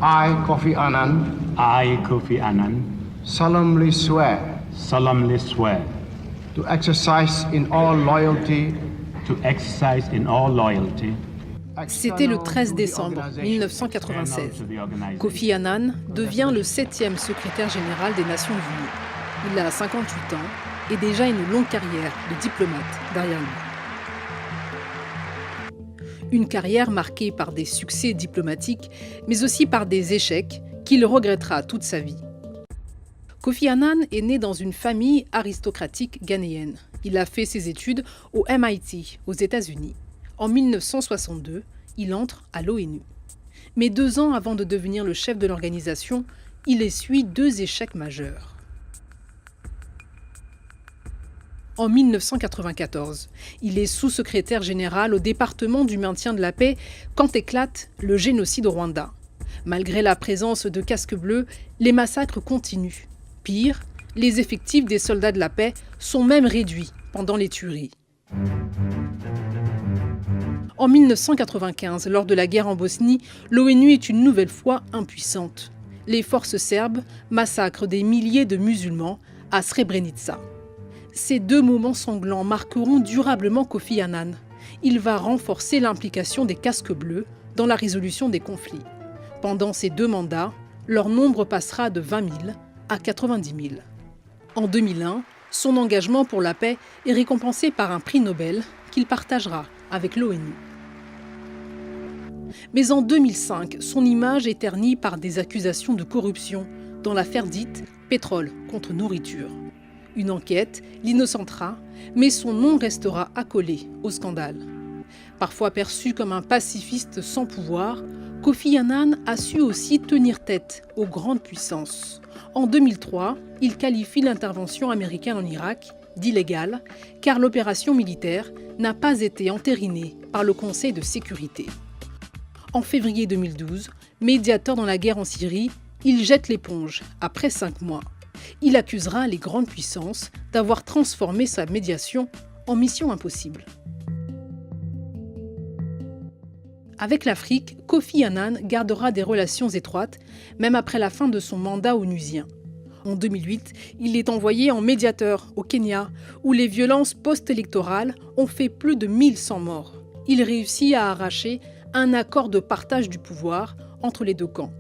I, Kofi Annan, I, Kofi Annan, solemnly swear to exercise in all loyalty C'était le 13 décembre 1996. Kofi Annan devient le 7e secrétaire général des Nations Unies. Il a 58 ans et déjà une longue carrière de diplomate derrière lui. Une carrière marquée par des succès diplomatiques, mais aussi par des échecs qu'il regrettera toute sa vie. Kofi Annan est né dans une famille aristocratique ghanéenne. Il a fait ses études au MIT, aux États-Unis. En 1962, il entre à l'ONU. Mais 2 ans avant de devenir le chef de l'organisation, il essuie 2 échecs majeurs. En 1994, il est sous-secrétaire général au département du maintien de la paix quand éclate le génocide au Rwanda. Malgré la présence de casques bleus, les massacres continuent. Pire, les effectifs des soldats de la paix sont même réduits pendant les tueries. En 1995, lors de la guerre en Bosnie, l'ONU est une nouvelle fois impuissante. Les forces serbes massacrent des milliers de musulmans à Srebrenica. Ces 2 moments sanglants marqueront durablement Kofi Annan. Il va renforcer l'implication des casques bleus dans la résolution des conflits. Pendant ces 2 mandats, leur nombre passera de 20 000 à 90 000. En 2001, son engagement pour la paix est récompensé par un prix Nobel qu'il partagera avec l'ONU. Mais en 2005, son image est ternie par des accusations de corruption dans l'affaire dite « pétrole contre nourriture ». Une enquête l'innocentera, mais son nom restera accolé au scandale. Parfois perçu comme un pacifiste sans pouvoir, Kofi Annan a su aussi tenir tête aux grandes puissances. En 2003, il qualifie l'intervention américaine en Irak d'illégale, car l'opération militaire n'a pas été entérinée par le Conseil de sécurité. En février 2012, médiateur dans la guerre en Syrie, il jette l'éponge après 5 mois. Il accusera les grandes puissances d'avoir transformé sa médiation en mission impossible. Avec l'Afrique, Kofi Annan gardera des relations étroites, même après la fin de son mandat onusien. En 2008, il est envoyé en médiateur au Kenya, où les violences post-électorales ont fait plus de 1100 morts. Il réussit à arracher un accord de partage du pouvoir entre les 2 camps.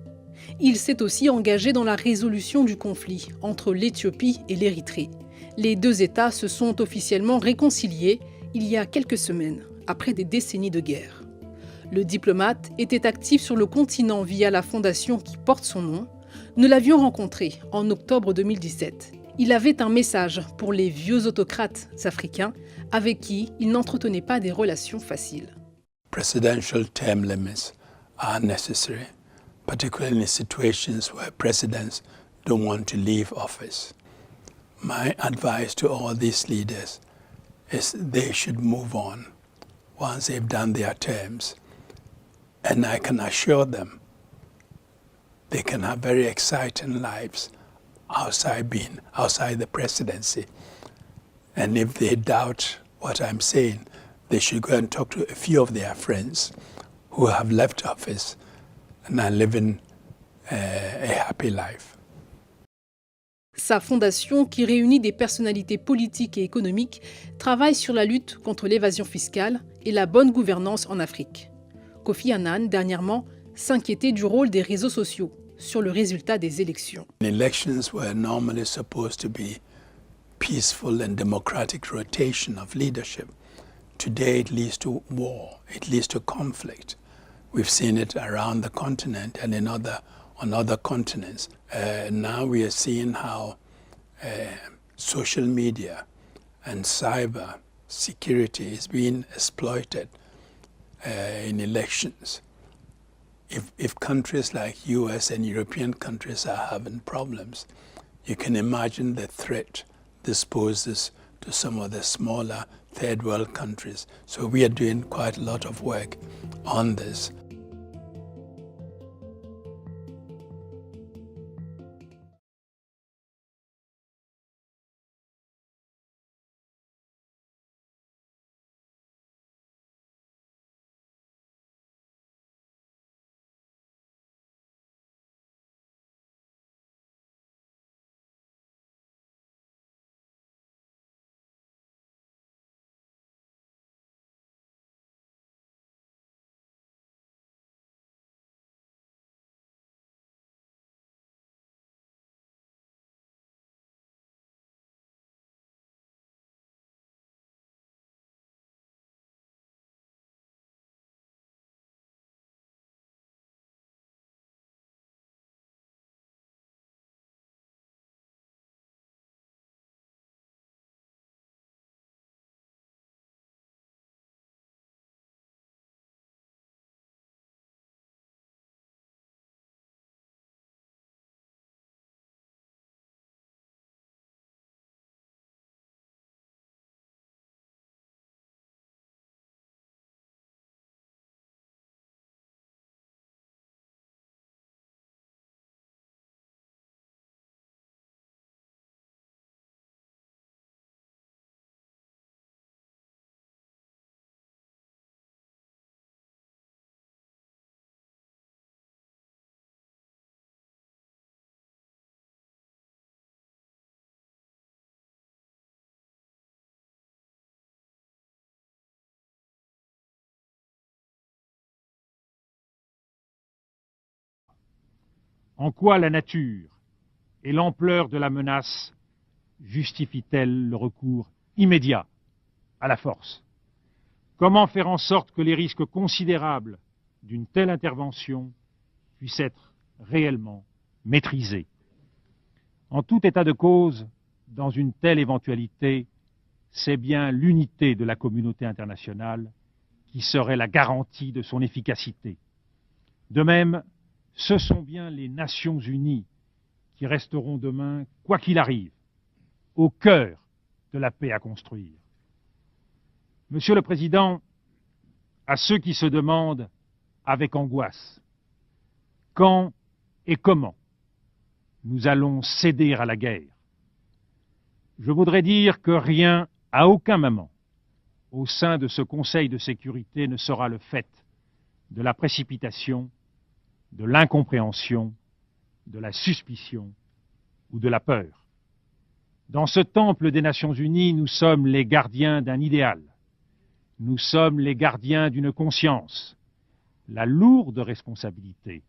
Il s'est aussi engagé dans la résolution du conflit entre l'Éthiopie et l'Érythrée. Les 2 États se sont officiellement réconciliés il y a quelques semaines, après des décennies de guerre. Le diplomate était actif sur le continent via la fondation qui porte son nom. Nous l'avions rencontré en octobre 2017. Il avait un message pour les vieux autocrates africains avec qui il n'entretenait pas des relations faciles. Presidential term limits are necessary, particularly in situations where presidents don't want to leave office. My advice to all these leaders is they should move on once they've done their terms. And I can assure them they can have very exciting lives outside the presidency. And if they doubt what I'm saying, they should go and talk to a few of their friends who have left office and are living a happy life. Sa fondation, qui réunit des personnalités politiques et économiques, travaille sur la lutte contre l'évasion fiscale et la bonne gouvernance en Afrique. Kofi Annan, dernièrement, s'inquiétait du rôle des réseaux sociaux sur le résultat des élections. Elections were normally supposed to be peaceful and democratic rotation of leadership. Today it leads to war, it leads to conflict. We've seen it around the continent and on other continents. Now we are seeing how social media and cyber security is being exploited in elections. If countries like US and European countries are having problems, you can imagine the threat this poses to some of the smaller third world countries. So we are doing quite a lot of work on this. En quoi la nature et l'ampleur de la menace justifient-elles le recours immédiat à la force? Comment faire en sorte que les risques considérables d'une telle intervention puissent être réellement maîtrisés? En tout état de cause, dans une telle éventualité, c'est bien l'unité de la communauté internationale qui serait la garantie de son efficacité. De même, ce sont bien les Nations unies qui resteront demain, quoi qu'il arrive, au cœur de la paix à construire. Monsieur le Président, à ceux qui se demandent avec angoisse quand et comment nous allons céder à la guerre, je voudrais dire que rien, à aucun moment, au sein de ce Conseil de sécurité ne sera le fait de la précipitation, de l'incompréhension, de la suspicion ou de la peur. Dans ce temple des Nations Unies, nous sommes les gardiens d'un idéal. Nous sommes les gardiens d'une conscience. La lourde responsabilité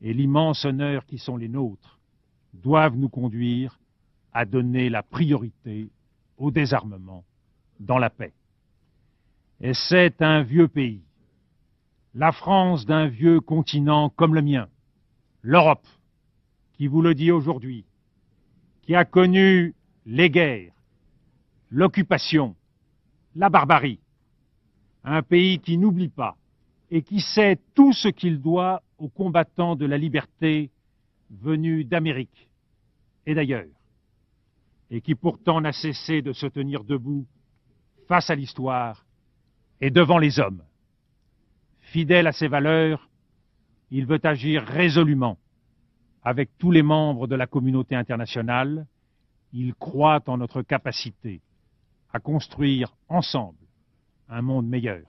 et l'immense honneur qui sont les nôtres doivent nous conduire à donner la priorité au désarmement dans la paix. Et c'est un vieux pays, la France d'un vieux continent comme le mien, l'Europe, qui vous le dit aujourd'hui, qui a connu les guerres, l'occupation, la barbarie, un pays qui n'oublie pas et qui sait tout ce qu'il doit aux combattants de la liberté venus d'Amérique et d'ailleurs, et qui pourtant n'a cessé de se tenir debout face à l'histoire et devant les hommes. Fidèle à ses valeurs, il veut agir résolument avec tous les membres de la communauté internationale. Il croit en notre capacité à construire ensemble un monde meilleur.